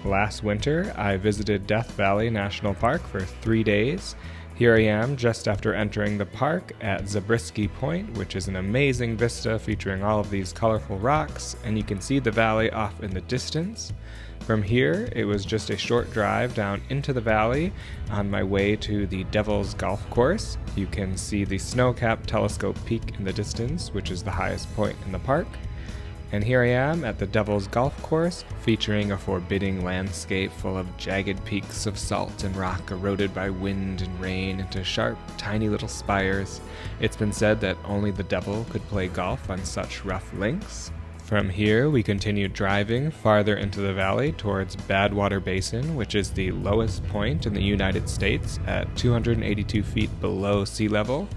Last winter, I visited Death Valley National Park for 3 days. Here I am just after entering the park at Zabriskie Point, which is an amazing vista featuring all of these colorful rocks, and you can see the valley off in the distance. From here, it was just a short drive down into the valley on my way to the Devil's Golf Course. You can see the snow-capped Telescope Peak in the distance, which is the highest point in the park. And here I am at the Devil's Golf Course, featuring a forbidding landscape full of jagged peaks of salt and rock eroded by wind and rain into sharp, tiny little spires. It's been said that only the devil could play golf on such rough links. From here, we continued driving farther into the valley towards Badwater Basin, which is the lowest point in the United States at 282 feet below sea level.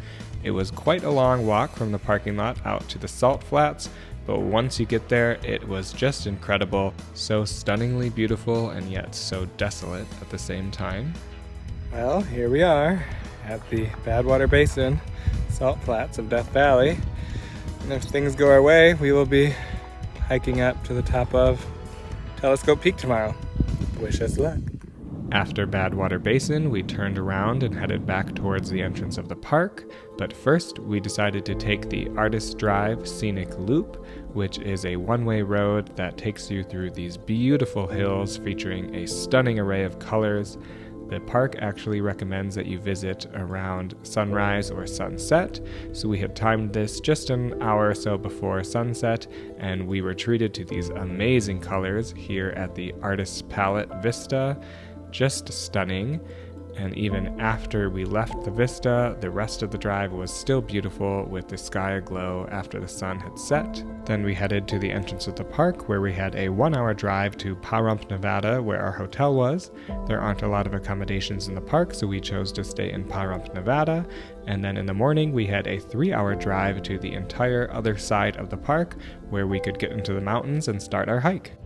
It was quite a long walk from the parking lot out to the salt flats, but once you get there, it was just incredible, so stunningly beautiful and yet so desolate at the same time. Well, here we are at the Badwater Basin, salt flats of Death Valley. And if things go our way, we will be hiking up to the top of Telescope Peak tomorrow. Wish us luck. After Badwater Basin, we turned around and headed back towards the entrance of the park, but first we decided to take the Artist Drive Scenic Loop, which is a one-way road that takes you through these beautiful hills featuring a stunning array of colors. The park actually recommends that you visit around sunrise or sunset, so we had timed this just an hour or so before sunset, and we were treated to these amazing colors here at the Artist's Palette Vista. Just stunning, and even after we left the vista, the rest of the drive was still beautiful with the sky aglow after the sun had set. Then we headed to the entrance of the park where we had a 1-hour drive to Pahrump, Nevada, where our hotel was. There aren't a lot of accommodations in the park, so we chose to stay in Pahrump, Nevada. And then in the morning, we had a 3-hour drive to the entire other side of the park where we could get into the mountains and start our hike.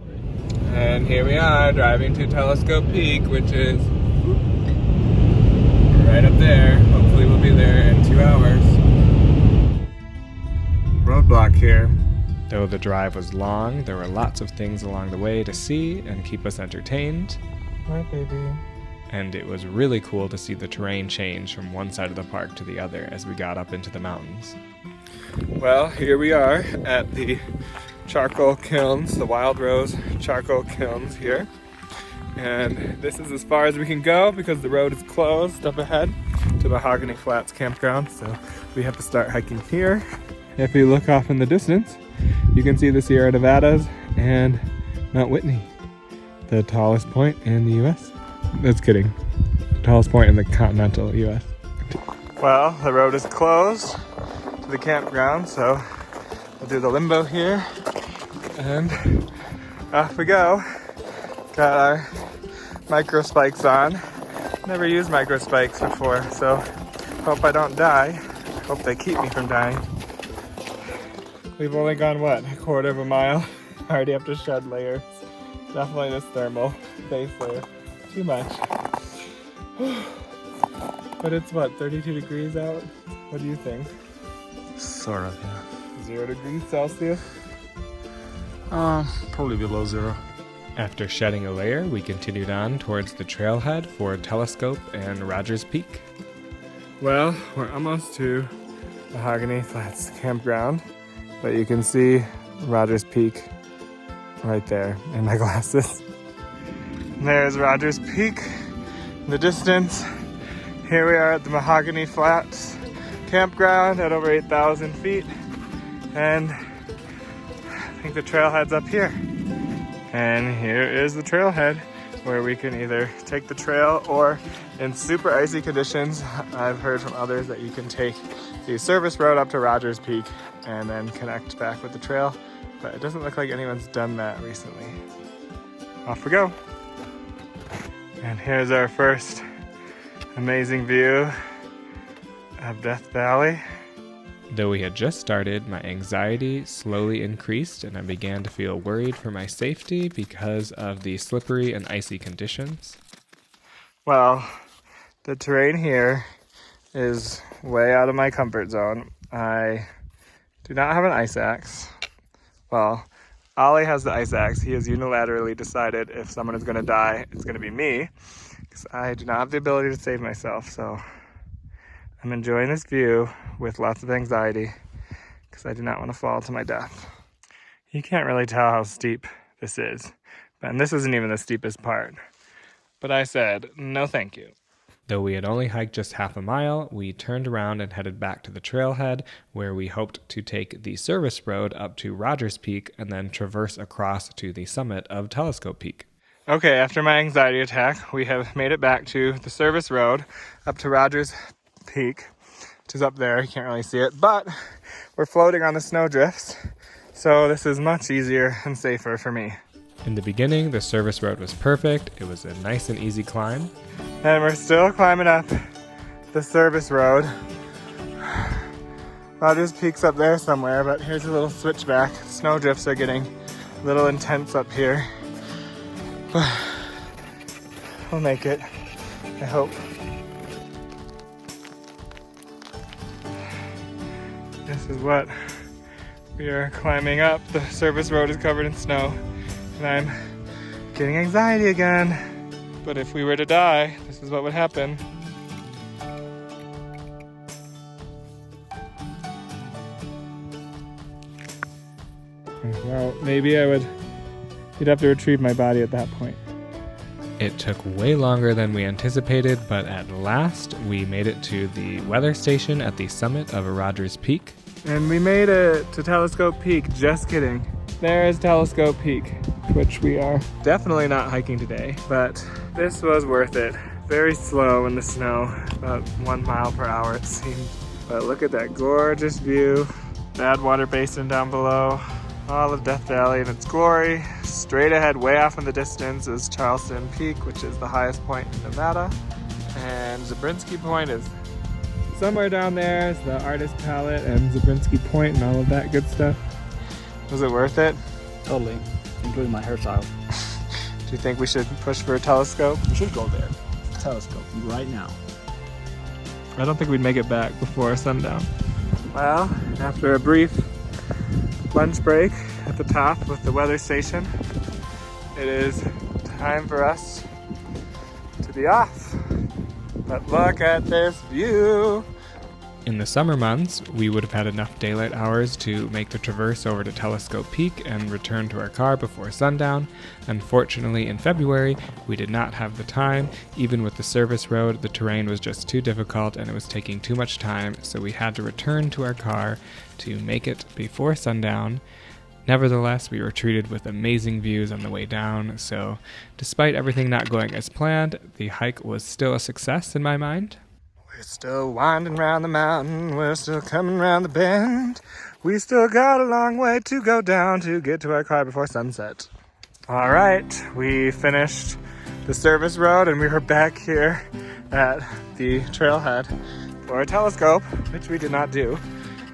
And here we are, driving to Telescope Peak, which is right up there. Hopefully we'll be there in 2 hours. Roadblock here. Though the drive was long, there were lots of things along the way to see and keep us entertained. Hi, baby. And it was really cool to see the terrain change from one side of the park to the other as we got up into the mountains. Well, here we are at the charcoal kilns, the Wild Rose charcoal kilns here. And this is as far as we can go because the road is closed up ahead to Mahogany Flats Campground, so we have to start hiking here. If you look off in the distance, you can see the Sierra Nevadas and Mount Whitney, the tallest point in the US. That's kidding. The tallest point in the continental US. Well, the road is closed to the campground, so we'll do the limbo here. And off we go. Got our micro spikes on. Never used micro spikes before, so hope I don't die. Hope they keep me from dying. We've only gone, what, a quarter of a mile? I already have to shed layers. Definitely this thermal base layer. Too much. But it's what, 32 degrees out? What do you think? Sort of, yeah. 0 degrees Celsius? Probably below 0. After shedding a layer, we continued on towards the trailhead for Telescope and Rogers Peak. Well, we're almost to Mahogany Flats Campground, but you can see Rogers Peak right there in my glasses. And there's Rogers Peak in the distance. Here we are at the Mahogany Flats Campground at over 8,000 feet, and I think the trailhead's up here. And here is the trailhead where we can either take the trail or in super icy conditions, I've heard from others that you can take the service road up to Rogers Peak and then connect back with the trail, but it doesn't look like anyone's done that recently. Off we go. And here's our first amazing view of Death Valley. Though we had just started, my anxiety slowly increased and I began to feel worried for my safety because of the slippery and icy conditions. Well, the terrain here is way out of my comfort zone. I do not have an ice axe. Well, Ollie has the ice axe. He has unilaterally decided if someone is going to die, it's going to be me, because I do not have the ability to save myself. So I'm enjoying this view with lots of anxiety because I do not want to fall to my death. You can't really tell how steep this is, and this isn't even the steepest part. But I said, no thank you. Though we had only hiked just half a mile, we turned around and headed back to the trailhead, where we hoped to take the service road up to Rogers Peak and then traverse across to the summit of Telescope Peak. Okay, after my anxiety attack, we have made it back to the service road up to Rogers Peak, which is up there. You can't really see it, but we're floating on the snowdrifts, so this is much easier and safer for me. In the beginning, the service road was perfect. It was a nice and easy climb. And we're still climbing up the service road. Rogers Peak's up there somewhere, but here's a little switchback. Snowdrifts are getting a little intense up here. But we'll make it, I hope. This is what we are climbing up. The service road is covered in snow. And I'm getting anxiety again. But if we were to die, this is what would happen. Well, maybe you'd have to retrieve my body at that point. It took way longer than we anticipated, but at last we made it to the weather station at the summit of Rogers Peak. And we made it to Telescope Peak, just kidding. There is Telescope Peak, which we are definitely not hiking today, but this was worth it. Very slow in the snow, about 1 mile per hour it seemed. But look at that gorgeous view. Badwater Basin down below, all of Death Valley in its glory. Straight ahead, way off in the distance, is Charleston Peak, which is the highest point in Nevada. And Zabriskie Point is somewhere down there. Is the Artist Palette and Zabriskie Point and all of that good stuff. Was it worth it? Totally, including my hairstyle. Do you think we should push for a telescope? We should go there. Telescope right now. I don't think we'd make it back before sundown. Well, after a brief lunch break at the top with the weather station, it is time for us to be off. But look at this view. In the summer months, we would have had enough daylight hours to make the traverse over to Telescope Peak and return to our car before sundown. Unfortunately, in February, we did not have the time. Even with the service road, the terrain was just too difficult and it was taking too much time, so we had to return to our car to make it before sundown. Nevertheless, we were treated with amazing views on the way down, so despite everything not going as planned, the hike was still a success in my mind. We're still winding round the mountain, we're still coming round the bend. We still got a long way to go down to get to our car before sunset. All right, we finished the service road and we were back here at the trailhead for a telescope, which we did not do.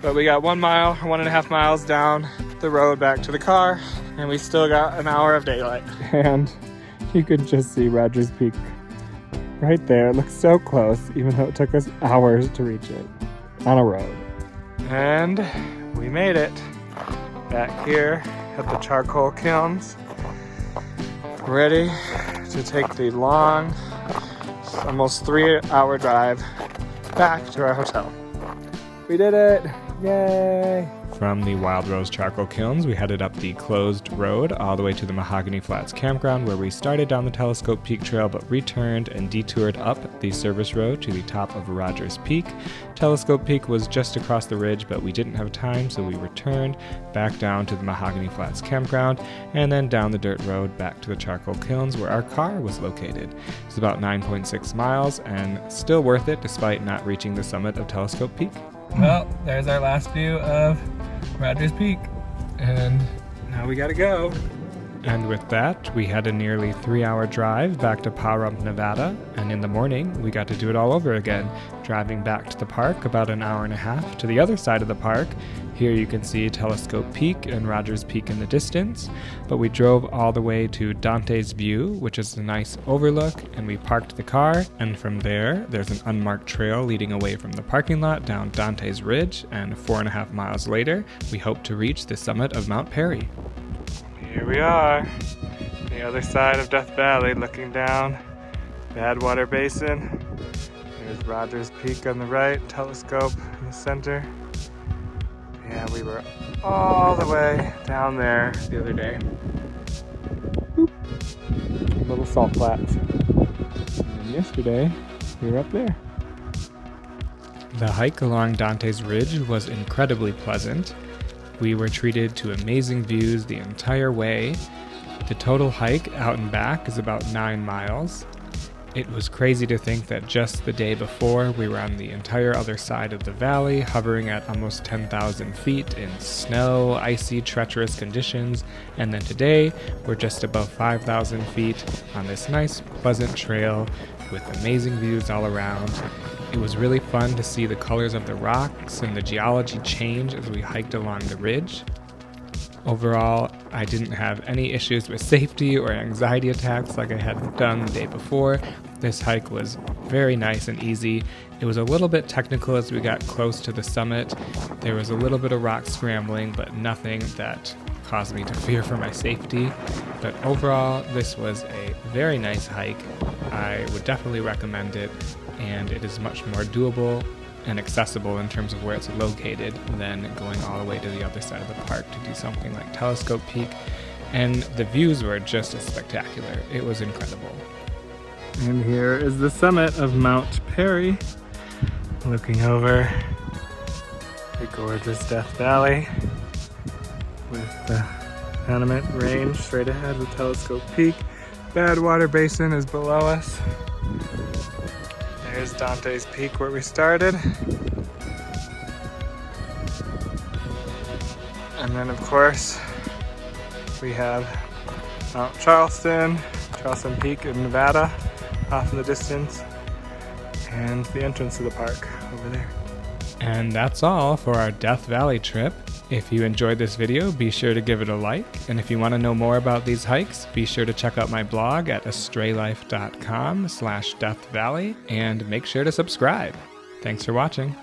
But we got 1 mile or 1.5 miles down the road back to the car, and we still got an hour of daylight. And you could just see Rogers Peak right there. It looks so close, even though it took us hours to reach it on a road. And we made it back here at the charcoal kilns, ready to take the long, almost 3-hour drive back to our hotel. We did it! Yay! From the Wild Rose Charcoal Kilns, we headed up the closed road all the way to the Mahogany Flats campground, where we started down the Telescope Peak Trail but returned and detoured up the service road to the top of Rogers Peak. Telescope Peak was just across the ridge, but we didn't have time, so we returned back down to the Mahogany Flats campground and then down the dirt road back to the Charcoal Kilns, where our car was located. It's about 9.6 miles and still worth it despite not reaching the summit of Telescope Peak. Well, there's our last view of Rogers Peak, and now we gotta go. And with that, we had a nearly 3-hour drive back to Pahrump, Nevada, and in the morning, we got to do it all over again, driving back to the park about an hour and a half to the other side of the park. Here you can see Telescope Peak and Rogers Peak in the distance, but we drove all the way to Dantes View, which is a nice overlook, and we parked the car, and from there, there's an unmarked trail leading away from the parking lot down Dantes Ridge, and 4.5 miles later, we hope to reach the summit of Mount Perry. Here we are, the other side of Death Valley, looking down Badwater Basin. There's Rogers Peak on the right, telescope in the center. Yeah, we were all the way down there the other day. Boop. Little salt flats. And yesterday, we were up there. The hike along Dantes Ridge was incredibly pleasant. We were treated to amazing views the entire way. The total hike out and back is about 9 miles. It was crazy to think that just the day before we were on the entire other side of the valley, hovering at almost 10,000 feet in snow, icy, treacherous conditions, and then today we're just above 5,000 feet on this nice, pleasant trail with amazing views all around. It was really fun to see the colors of the rocks and the geology change as we hiked along the ridge. Overall, I didn't have any issues with safety or anxiety attacks like I had done the day before. This hike was very nice and easy. It was a little bit technical as we got close to the summit. There was a little bit of rock scrambling, but nothing that caused me to fear for my safety. But overall, this was a very nice hike. I would definitely recommend it, and it is much more doable and accessible in terms of where it's located than going all the way to the other side of the park to do something like Telescope Peak. And the views were just as spectacular. It was incredible. And here is the summit of Mount Perry, looking over the gorgeous Death Valley with the Panamint Range straight ahead with Telescope Peak. Badwater Basin is below us. There's Dantes Peak where we started. And then of course we have Mount Charleston Peak in Nevada off in the distance, and the entrance to the park over there. And that's all for our Death Valley trip. If you enjoyed this video, be sure to give it a like, and if you want to know more about these hikes, be sure to check out my blog at astraylife.com/Death Valley, and make sure to subscribe. Thanks for watching.